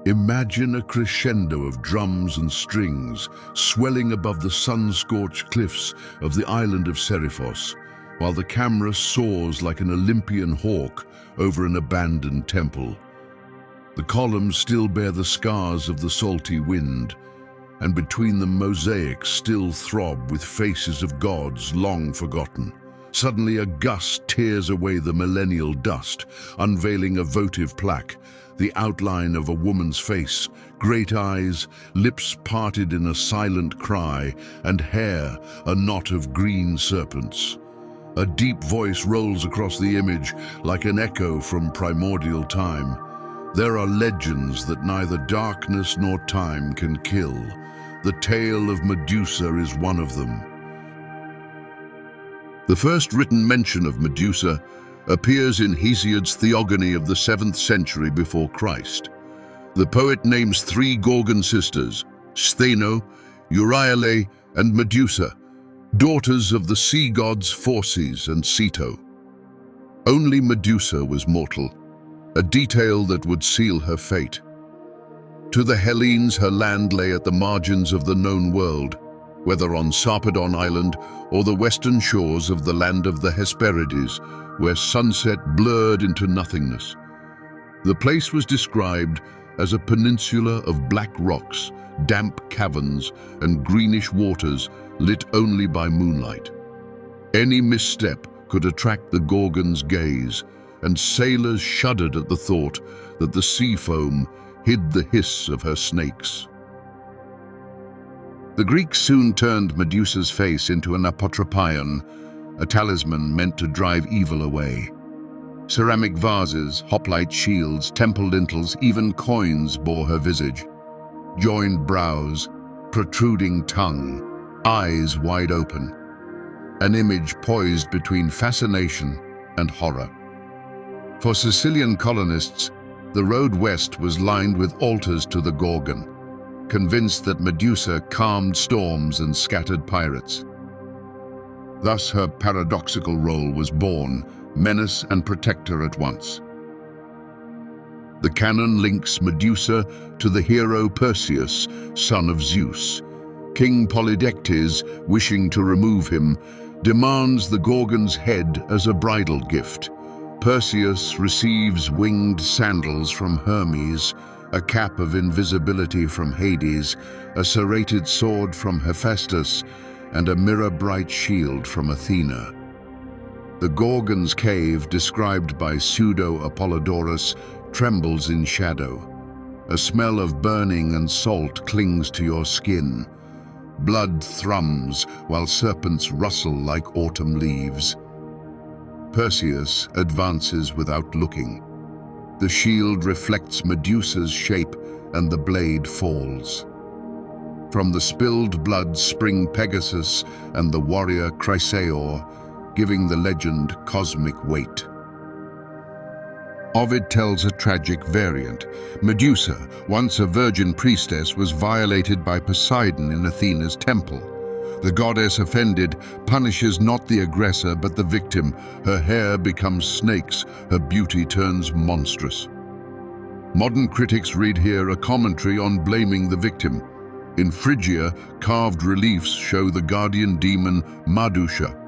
Imagine a crescendo of drums and strings swelling above the sun-scorched cliffs of the island of Seriphos, while the camera soars like an Olympian hawk over an abandoned temple. The columns still bear the scars of the salty wind, and between them mosaics still throb with faces of gods long forgotten. Suddenly a gust tears away the millennial dust, unveiling a votive plaque, the outline of a woman's face, great eyes, lips parted in a silent cry, and hair a knot of green serpents. A deep voice rolls across the image like an echo from primordial time. There are legends that neither darkness nor time can kill. The tale of Medusa is one of them. The first written mention of Medusa appears in Hesiod's Theogony of the 7th century before Christ. The poet names 3 Gorgon sisters, Stheno, Euryale, and Medusa, daughters of the sea gods Phorcys and Ceto. Only Medusa was mortal, a detail that would seal her fate. To the Hellenes, her land lay at the margins of the known world, whether on Sarpedon Island or the western shores of the land of the Hesperides, where sunset blurred into nothingness. The place was described as a peninsula of black rocks, damp caverns, and greenish waters lit only by moonlight. Any misstep could attract the Gorgon's gaze, and sailors shuddered at the thought that the sea foam hid the hiss of her snakes. The Greeks soon turned Medusa's face into an apotropaion, a talisman meant to drive evil away. Ceramic vases, hoplite shields, temple lintels, even coins bore her visage. Joined brows, protruding tongue, eyes wide open. An image poised between fascination and horror. For Sicilian colonists, the road west was lined with altars to the Gorgon, convinced that Medusa calmed storms and scattered pirates. Thus her paradoxical role was born, menace and protector at once. The canon links Medusa to the hero Perseus, son of Zeus. King Polydectes, wishing to remove him, demands the Gorgon's head as a bridal gift. Perseus receives winged sandals from Hermes, a cap of invisibility from Hades, a serrated sword from Hephaestus, and a mirror-bright shield from Athena. The Gorgon's cave, described by Pseudo-Apollodorus, trembles in shadow. A smell of burning and salt clings to your skin. Blood thrums while serpents rustle like autumn leaves. Perseus advances without looking. The shield reflects Medusa's shape and the blade falls. From the spilled blood spring Pegasus and the warrior Chrysaor, giving the legend cosmic weight. Ovid tells a tragic variant. Medusa, once a virgin priestess, was violated by Poseidon in Athena's temple. The goddess, offended, punishes not the aggressor but the victim. Her hair becomes snakes, her beauty turns monstrous. Modern critics read here a commentary on blaming the victim. In Phrygia, carved reliefs show the guardian demon Medusa.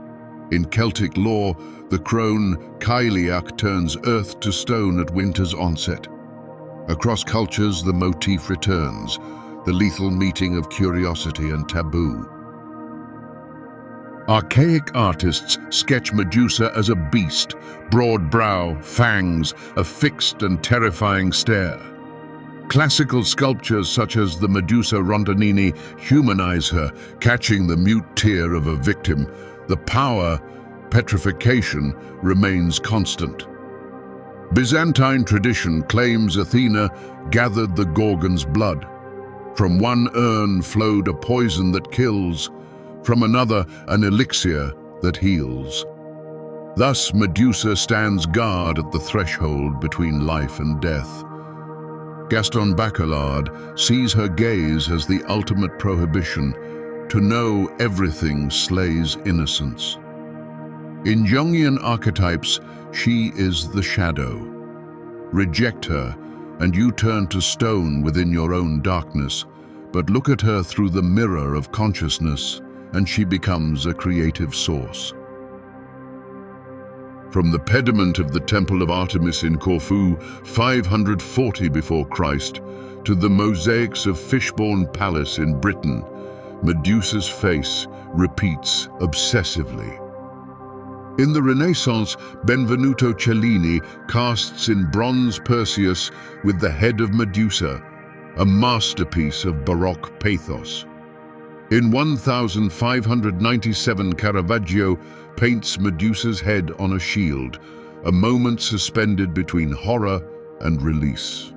In Celtic lore, the crone Cailleach turns earth to stone at winter's onset. Across cultures, the motif returns, the lethal meeting of curiosity and taboo. Archaic artists sketch Medusa as a beast, broad brow, fangs, a fixed and terrifying stare. Classical sculptures such as the Medusa Rondinini humanize her, catching the mute tear of a victim. The power, petrification, remains constant. Byzantine tradition claims Athena gathered the Gorgon's blood. From one urn flowed a poison that kills, from another an elixir that heals. Thus Medusa stands guard at the threshold between life and death. Gaston Bachelard sees her gaze as the ultimate prohibition. To know everything slays innocence. In Jungian archetypes, she is the shadow. Reject her, and you turn to stone within your own darkness, but look at her through the mirror of consciousness, and she becomes a creative source. From the pediment of the Temple of Artemis in Corfu, 540 before Christ, to the mosaics of Fishbourne Palace in Britain, Medusa's face repeats obsessively. In the Renaissance, Benvenuto Cellini casts in bronze Perseus with the head of Medusa, a masterpiece of Baroque pathos. In 1597, Caravaggio paints Medusa's head on a shield, a moment suspended between horror and release.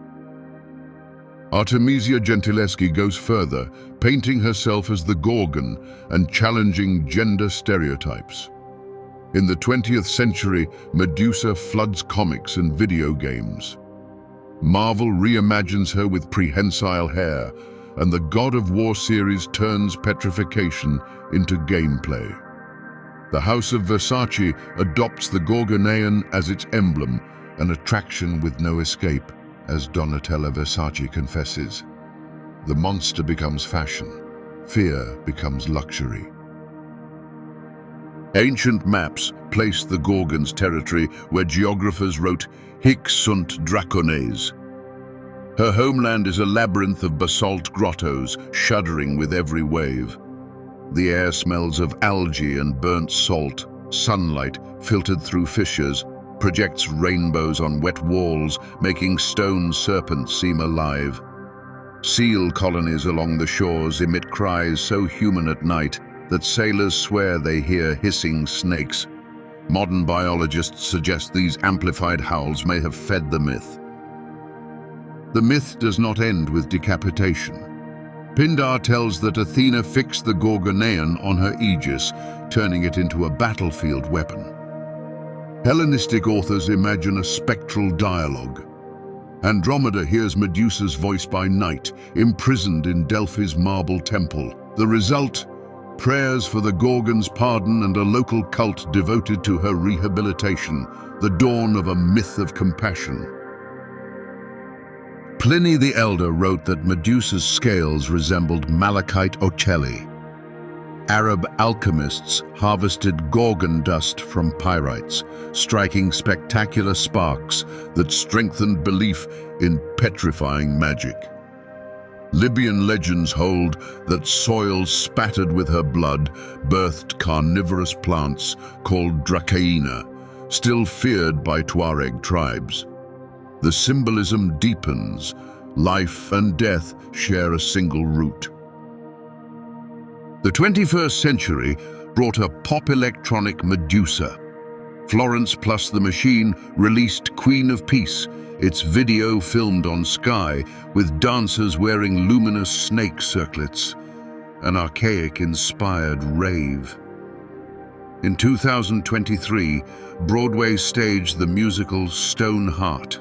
Artemisia Gentileschi goes further, painting herself as the Gorgon and challenging gender stereotypes. In the 20th century, Medusa floods comics and video games. Marvel reimagines her with prehensile hair, and the God of War series turns petrification into gameplay. The House of Versace adopts the Gorgonean as its emblem, an attraction with no escape, as Donatella Versace confesses. The monster becomes fashion, fear becomes luxury. Ancient maps place the Gorgon's territory where geographers wrote Hic sunt dracones. Her homeland is a labyrinth of basalt grottos, shuddering with every wave. The air smells of algae and burnt salt. Sunlight, filtered through fissures, projects rainbows on wet walls, making stone serpents seem alive. Seal colonies along the shores emit cries so human at night that sailors swear they hear hissing snakes. Modern biologists suggest these amplified howls may have fed the myth. The myth does not end with decapitation. Pindar tells that Athena fixed the Gorgonean on her aegis, turning it into a battlefield weapon. Hellenistic authors imagine a spectral dialogue. Andromeda hears Medusa's voice by night, imprisoned in Delphi's marble temple. The result? Prayers for the Gorgon's pardon and a local cult devoted to her rehabilitation, the dawn of a myth of compassion. Pliny the Elder wrote that Medusa's scales resembled malachite ocelli. Arab alchemists harvested Gorgon dust from pyrites, striking spectacular sparks that strengthened belief in petrifying magic. Libyan legends hold that soil spattered with her blood birthed carnivorous plants called dracaena, still feared by Tuareg tribes. The symbolism deepens. Life and death share a single root. The 21st century brought a pop electronic Medusa. Florence Plus the Machine released Queen of Peace, its video filmed on Sky with dancers wearing luminous snake circlets, an archaic-inspired rave. In 2023, Broadway staged the musical Stoneheart.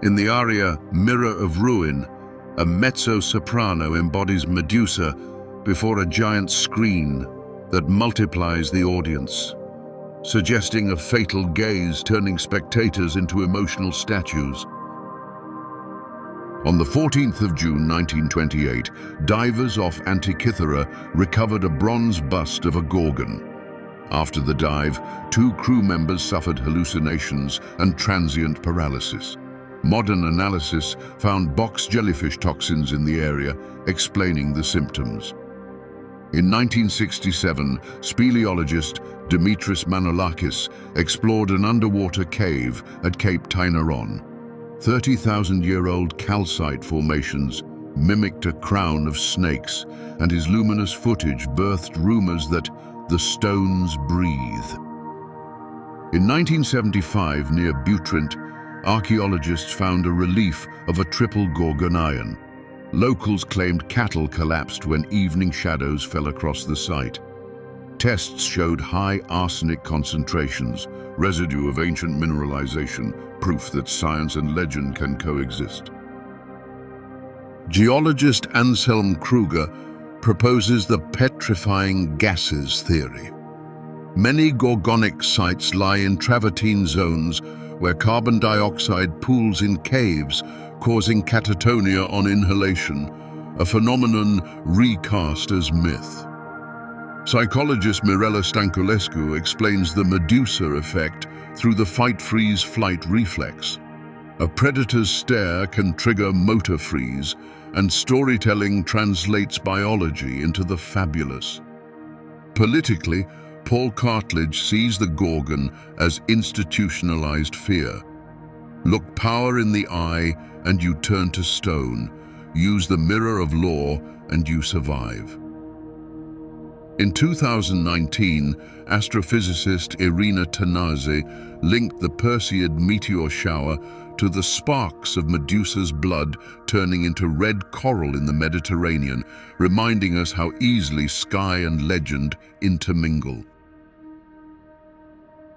In the aria Mirror of Ruin, a mezzo-soprano embodies Medusa before a giant screen that multiplies the audience, suggesting a fatal gaze turning spectators into emotional statues. On the 14th of June 1928, divers off Antikythera recovered a bronze bust of a Gorgon. After the dive, 2 crew members suffered hallucinations and transient paralysis. Modern analysis found box jellyfish toxins in the area, explaining the symptoms. In 1967, speleologist Dimitris Manolakis explored an underwater cave at Cape Tainaron. 30,000-year-old calcite formations mimicked a crown of snakes, and his luminous footage birthed rumors that the stones breathe. In 1975, near Butrint, archaeologists found a relief of a triple Gorgonean. Locals claimed cattle collapsed when evening shadows fell across the site. Tests showed high arsenic concentrations, residue of ancient mineralization, proof that science and legend can coexist. Geologist Anselm Kruger proposes the petrifying gases theory. Many gorgonic sites lie in travertine zones where carbon dioxide pools in caves, causing catatonia on inhalation, a phenomenon recast as myth. Psychologist Mirela Stanculescu explains the Medusa effect through the fight-freeze-flight reflex. A predator's stare can trigger motor freeze, and storytelling translates biology into the fabulous. Politically, Paul Cartledge sees the Gorgon as institutionalized fear. Look power in the eye and you turn to stone. Use the mirror of law and you survive. In 2019, astrophysicist Irina Tanazi linked the Perseid meteor shower to the sparks of Medusa's blood turning into red coral in the Mediterranean, reminding us how easily sky and legend intermingle.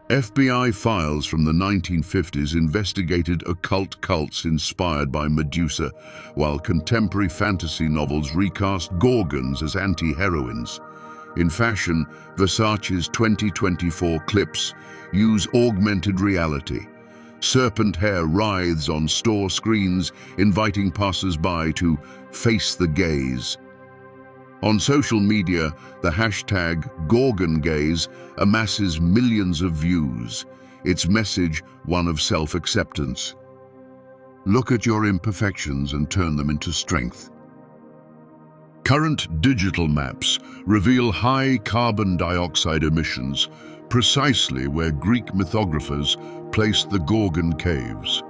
FBI files from the 1950s investigated occult cults inspired by Medusa, while contemporary fantasy novels recast Gorgons as anti-heroines. In fashion, Versace's 2024 clips use augmented reality. Serpent hair writhes on store screens, inviting passers-by to face the gaze. On social media, the hashtag #GorgonGaze amasses millions of views, its message one of self-acceptance. Look at your imperfections and turn them into strength. Current digital maps reveal high carbon dioxide emissions, precisely where Greek mythographers placed the Gorgon caves.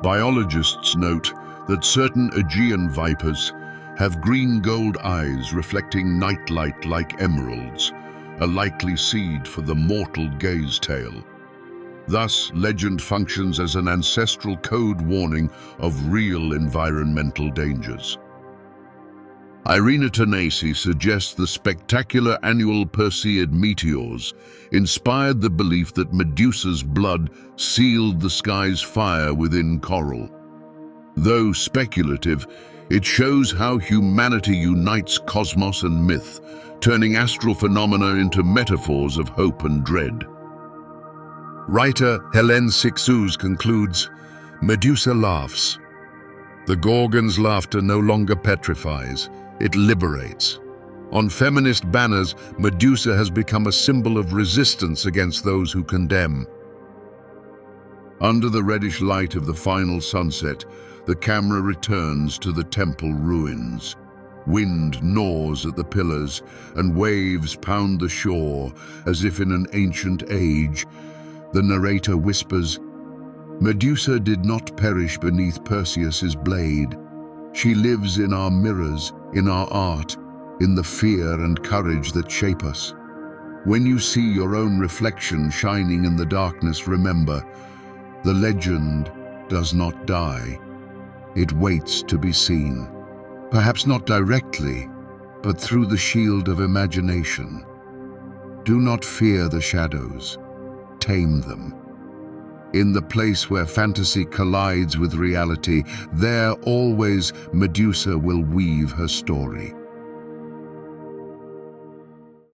Biologists note that certain Aegean vipers have green-gold eyes reflecting nightlight like emeralds, a likely seed for the mortal gaze tail. Thus, legend functions as an ancestral code warning of real environmental dangers. Irina Tanazi suggests the spectacular annual Perseid meteors inspired the belief that Medusa's blood sealed the sky's fire within coral. Though speculative, it shows how humanity unites cosmos and myth, turning astral phenomena into metaphors of hope and dread. Writer Hélène Cixous concludes, Medusa laughs. The Gorgon's laughter no longer petrifies, it liberates. On feminist banners, Medusa has become a symbol of resistance against those who condemn. Under the reddish light of the final sunset, the camera returns to the temple ruins. Wind gnaws at the pillars, and waves pound the shore as if in an ancient age. The narrator whispers, Medusa did not perish beneath Perseus's blade. She lives in our mirrors, in our art, in the fear and courage that shape us. When you see your own reflection shining in the darkness, remember, the legend does not die. It waits to be seen. Perhaps not directly, but through the shield of imagination. Do not fear the shadows. Tame them. In the place where fantasy collides with reality, there always Medusa will weave her story.